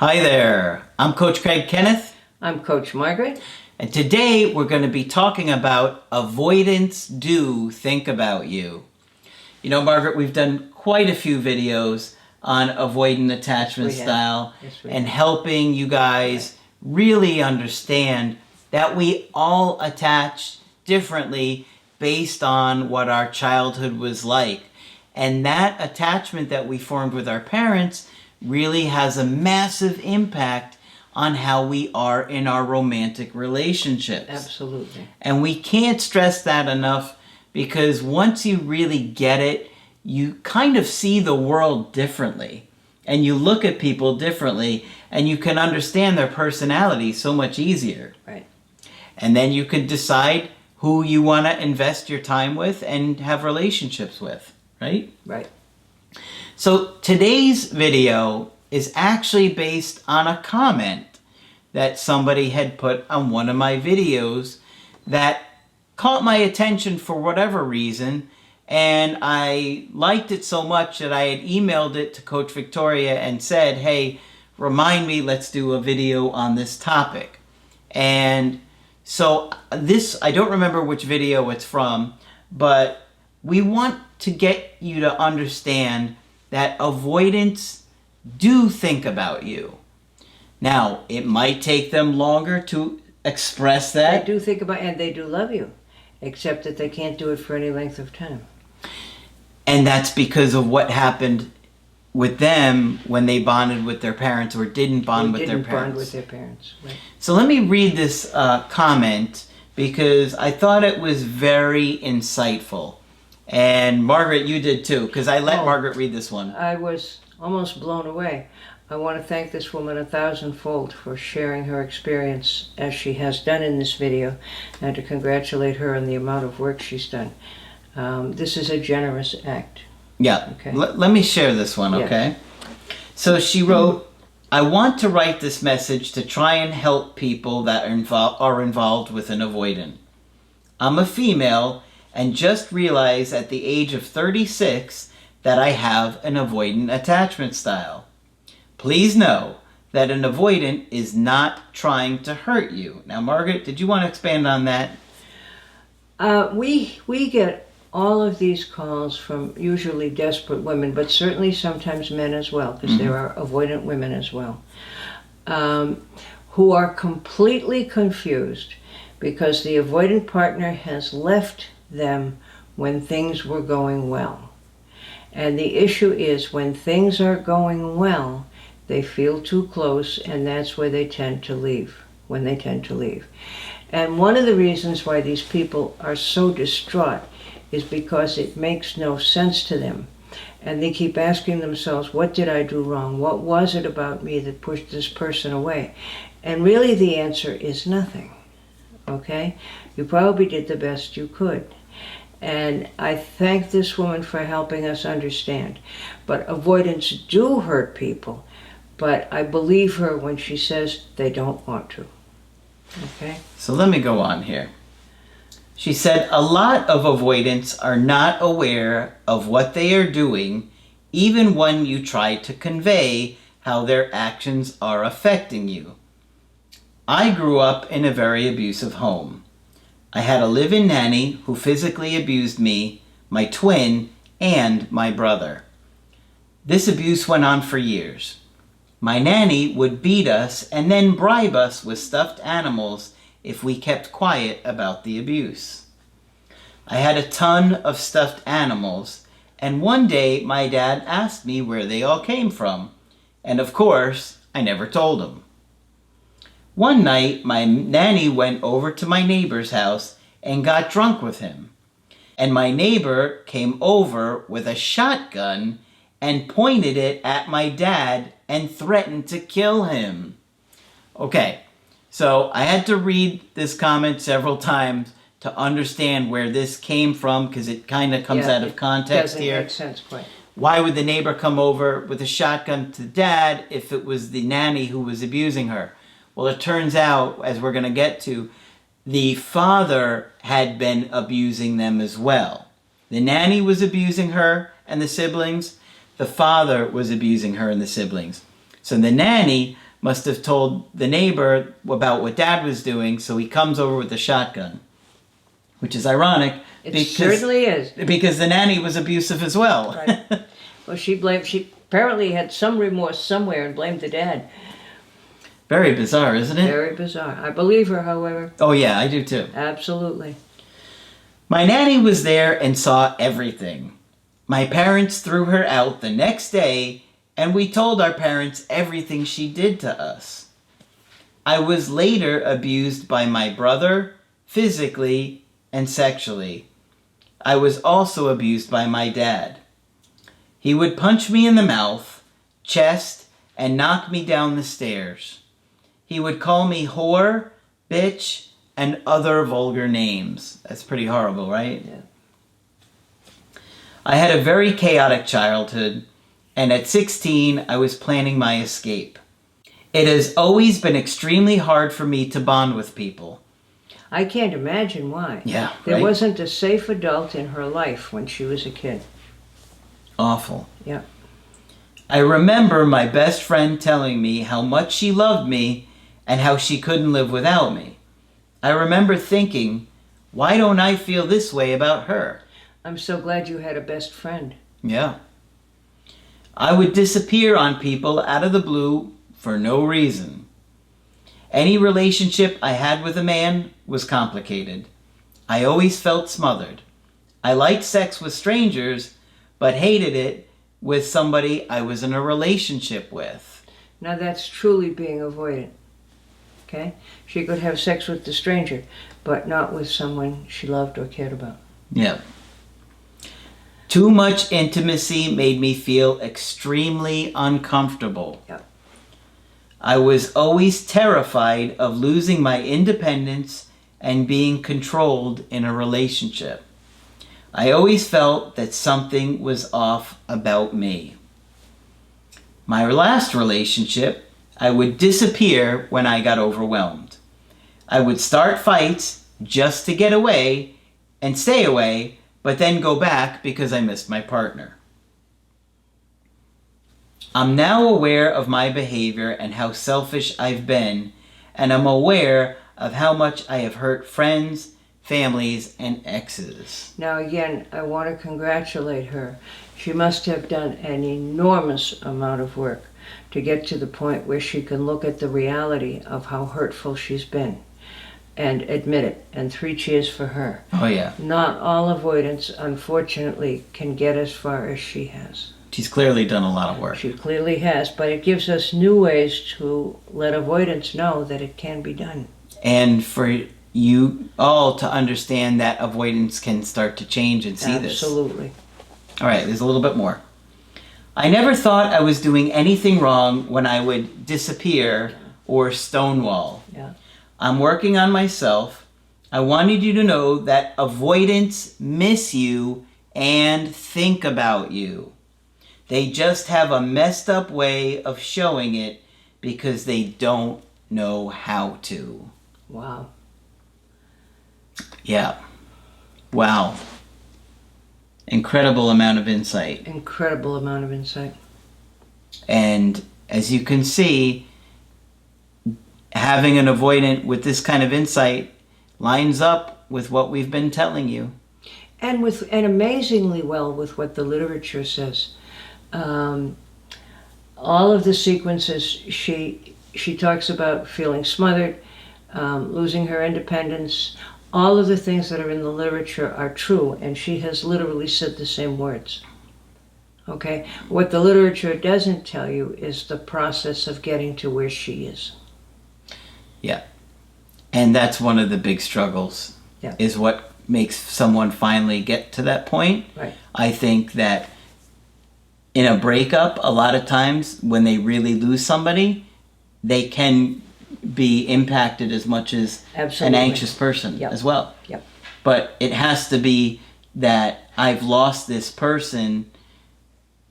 Hi there, I'm Coach Craig Kenneth, I'm Coach Margaret. and today we're going to be talking about avoidance do think about you. You know, Margaret, we've done quite a few videos on avoidant attachment style and helping you guys really understand that we all attach differently based on what our childhood was like. And that attachment that we formed with our parents really has a massive impact on how we are in our romantic relationships. Absolutely. And we can't stress that enough, because once you really get it, you kind of see the world differently. And you look at people differently, and you can understand their personality so much easier. Right. And then you can decide who you want to invest your time with and have relationships with, right? Right. So today's video is actually based on a comment that somebody had put on one of my videos that caught my attention for whatever reason, and I liked it so much that I had emailed it to Coach Victoria and said, hey, remind me, let's do a video on this topic. And so this, I don't remember which video it's from, but we want to get you to understand that avoidants do think about you. Now, it might take them longer to express that. They do think about, and they do love you, except that they can't do it for any length of time. And that's because of what happened with them when they bonded with their parents or didn't bond with their parents. Bond with their parents. Right. So let me read this comment, because I thought it was very insightful. And Margaret, you did too, because I let Margaret read this one. I was almost blown away. I want to thank this woman 1,000-fold for sharing her experience as she has done in this video, and to congratulate her on the amount of work she's done. This is a generous act. Yeah. Okay. Let me share this one, okay? Yes. So she wrote, I want to write this message to try and help people that are involved with an avoidant. I'm a female and just realized at the age of 36 that I have an avoidant attachment style. Please know that an avoidant is not trying to hurt you. Now, Margaret, did you want to expand on that? We get all of these calls from usually desperate women, but certainly sometimes men as well, because there are avoidant women as well, who are completely confused because the avoidant partner has left them when things were going well. And the issue is, when things are going well, they feel too close, and that's where they tend to leave, when they tend to leave. And one of the reasons why these people are so distraught is because it makes no sense to them. And they keep asking themselves, what did I do wrong? What was it about me that pushed this person away? And really the answer is nothing, okay? You probably did the best you could. And I thank this woman for helping us understand. But avoidants do hurt people, but I believe her when she says they don't want to, okay? So let me go on here. She said, a lot of avoidants are not aware of what they are doing, even when you try to convey how their actions are affecting you. I grew up in a very abusive home. I had a live-in nanny who physically abused me, my twin, and my brother. This abuse went on for years. My nanny would beat us and then bribe us with stuffed animals if we kept quiet about the abuse. I had a ton of stuffed animals, and one day my dad asked me where they all came from, and of course, I never told him. One night, my nanny went over to my neighbor's house and got drunk with him, and my neighbor came over with a shotgun and pointed it at my dad and threatened to kill him. Okay. So I had to read this comment several times to understand where this came from, because it kind of comes out of context here. Doesn't make sense quite. Why would the neighbor come over with a shotgun to dad if it was the nanny who was abusing her? Well, it turns out, as we're going to get to, the father had been abusing them as well. The nanny was abusing her and the siblings. The father was abusing her and the siblings. So the nanny must have told the neighbor about what Dad was doing, so he comes over with a shotgun, which is ironic. It certainly is. Because the nanny was abusive as well. Right. Well, she apparently had some remorse somewhere and blamed the dad. Very bizarre, isn't it? Very bizarre. I believe her, however. Oh yeah, I do too. Absolutely. My nanny was there and saw everything. My parents threw her out the next day, and we told our parents everything she did to us. I was later abused by my brother, physically and sexually. I was also abused by my dad. He would punch me in the mouth, chest, and knock me down the stairs. He would call me whore, bitch, and other vulgar names. That's pretty horrible, right? Yeah. I had a very chaotic childhood, and at 16, I was planning my escape. It has always been extremely hard for me to bond with people. I can't imagine why. Yeah, There right? wasn't a safe adult in her life when she was a kid. Awful. Yeah. I remember my best friend telling me how much she loved me and how she couldn't live without me. I remember thinking, why don't I feel this way about her? I'm so glad you had a best friend. Yeah. I would disappear on people out of the blue for no reason. Any relationship I had with a man was complicated. I always felt smothered. I liked sex with strangers, but hated it with somebody I was in a relationship with. Now that's truly being avoidant. Okay? She could have sex with the stranger, but not with someone she loved or cared about. Yeah. Too much intimacy made me feel extremely uncomfortable. Yeah. I was always terrified of losing my independence and being controlled in a relationship. I always felt that something was off about me. My last relationship, I would disappear when I got overwhelmed. I would start fights just to get away and stay away, but then go back because I missed my partner. I'm now aware of my behavior and how selfish I've been, and I'm aware of how much I have hurt friends, families, and exes. Now again, I want to congratulate her. She must have done an enormous amount of work to get to the point where she can look at the reality of how hurtful she's been and admit it. And 3 cheers for her. Oh yeah. Not all avoidance, unfortunately, can get as far as she has. She's clearly done a lot of work. She clearly has, but it gives us new ways to let avoidance know that it can be done. And for you all to understand that avoidance can start to change and see this. Absolutely. All right, there's a little bit more. I never thought I was doing anything wrong when I would disappear or stonewall. Yeah. I'm working on myself. I wanted you to know that avoidants miss you and think about you. They just have a messed up way of showing it because they don't know how to. Wow. Yeah. Wow. Incredible amount of insight. Incredible amount of insight. And as you can see, having an avoidant with this kind of insight lines up with what we've been telling you. And amazingly well with what the literature says. All of the sequences, she talks about feeling smothered, losing her independence. All of the things that are in the literature are true, and she has literally said the same words. Okay? What the literature doesn't tell you is the process of getting to where she is. Yeah. And that's one of the big struggles, Yeah. is what makes someone finally get to that point. Right. I think that in a breakup, a lot of times when they really lose somebody, they can be impacted as much as Absolutely. an anxious person Yep. as well. Yep. But it has to be that I've lost this person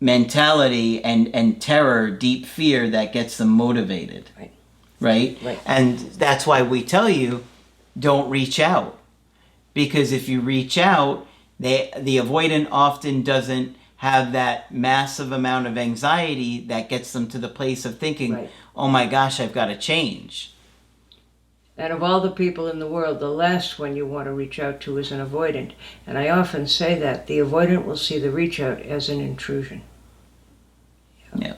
mentality and terror, deep fear that gets them motivated. Right. Right? Right. And that's why we tell you, don't reach out. Because if you reach out, the avoidant often doesn't have that massive amount of anxiety that gets them to the place of thinking, Right. oh my gosh, I've got to change. And of all the people in the world, the last one you want to reach out to is an avoidant. And I often say that the avoidant will see the reach out as an intrusion. Yeah.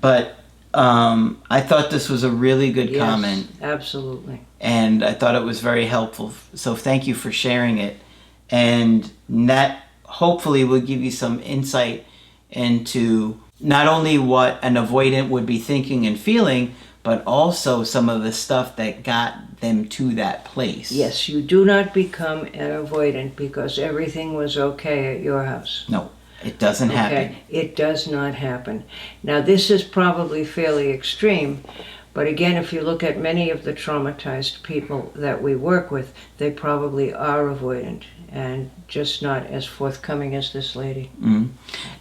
But I thought this was a really good Yes, comment. absolutely. And I thought it was very helpful. So thank you for sharing it. And that hopefully will give you some insight into not only what an avoidant would be thinking and feeling, but also some of the stuff that got them to that place. Yes, you do not become an avoidant because everything was okay at your house. No, it doesn't happen. It does not happen. Now, this is probably fairly extreme, but again, if you look at many of the traumatized people that we work with, they probably are avoidant and just not as forthcoming as this lady. Mm.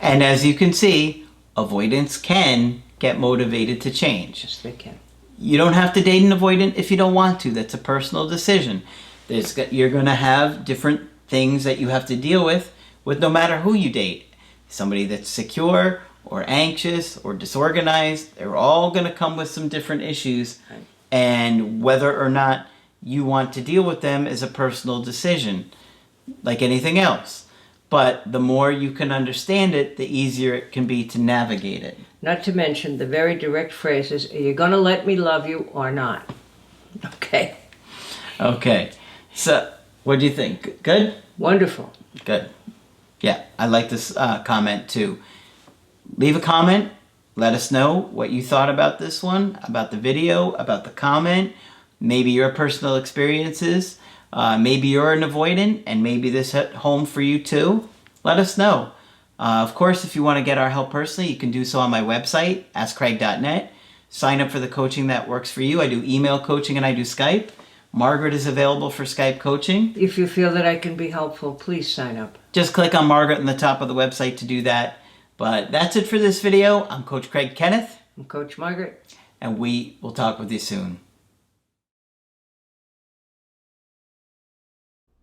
And as you can see, avoidance can get motivated to change. Yes, they can. You don't have to date an avoidant if you don't want to. That's a personal decision. You're going to have different things that you have to deal with no matter who you date. Somebody that's secure or anxious or disorganized, they're all going to come with some different issues. Right. And whether or not you want to deal with them is a personal decision, like anything else. But the more you can understand it, the easier it can be to navigate it. Not to mention the very direct phrases, are you going to let me love you or not? Okay. Okay. So, what do you think? Good? Wonderful. Good. Yeah, I like this comment too. Leave a comment. Let us know what you thought about this one, about the video, about the comment, maybe your personal experiences. Maybe you're an avoidant and maybe this hit home for you too. Let us know. Of course, if you want to get our help personally, you can do so on my website, askcraig.net. Sign up for the coaching that works for you. I do email coaching and I do Skype. Margaret is available for Skype coaching. If you feel that I can be helpful, please sign up. Just click on Margaret on the top of the website to do that. But that's it for this video. I'm Coach Craig Kenneth. I'm Coach Margaret. And we will talk with you soon.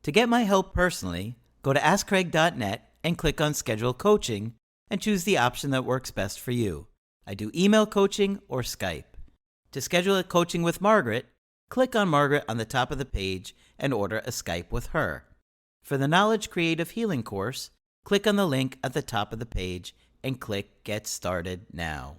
To get my help personally, go to askcraig.net and click on Schedule Coaching and choose the option that works best for you. I do email coaching or Skype. To schedule a coaching with Margaret, click on Margaret on the top of the page and order a Skype with her. For the Knowledge Creative Healing course, click on the link at the top of the page and click Get Started Now.